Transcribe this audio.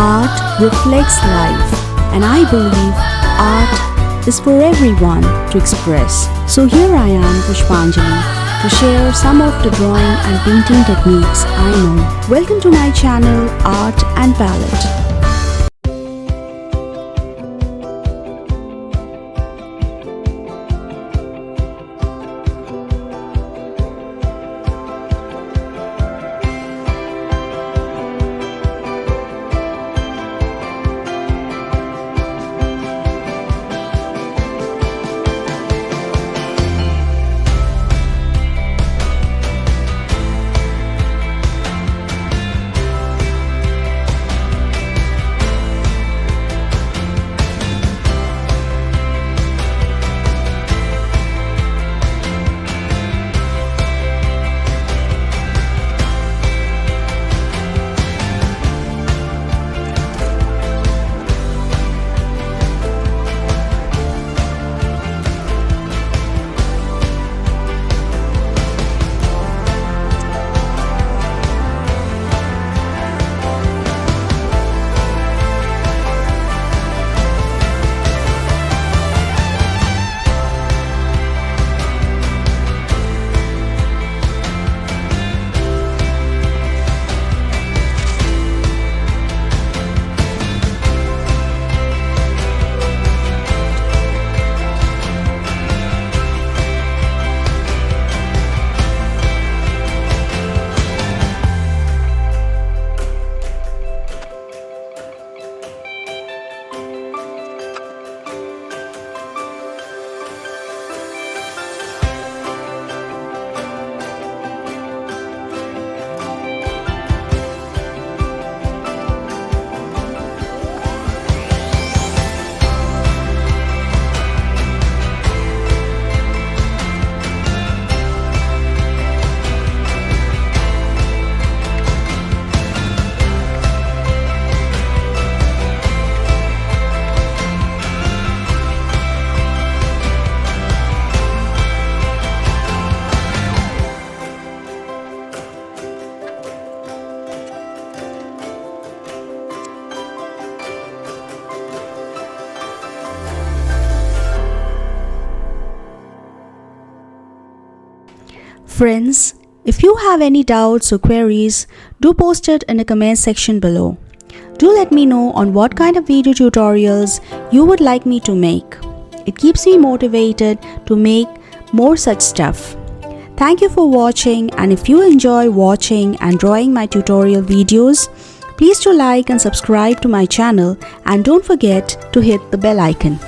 Art reflects life, and I believe art is for everyone to express. So here I am, Pushpanjali, to share some of the drawing and painting techniques I know. Welcome to my channel, Art and Palette. Friends, if you have any doubts or queries, do post it in the comment section below. Do let me know on what kind of video tutorials you would like me to make. It keeps me motivated to make more such stuff. Thank you for watching, and if you enjoy watching and drawing my tutorial videos, please do like and subscribe to my channel, and don't forget to hit the bell icon.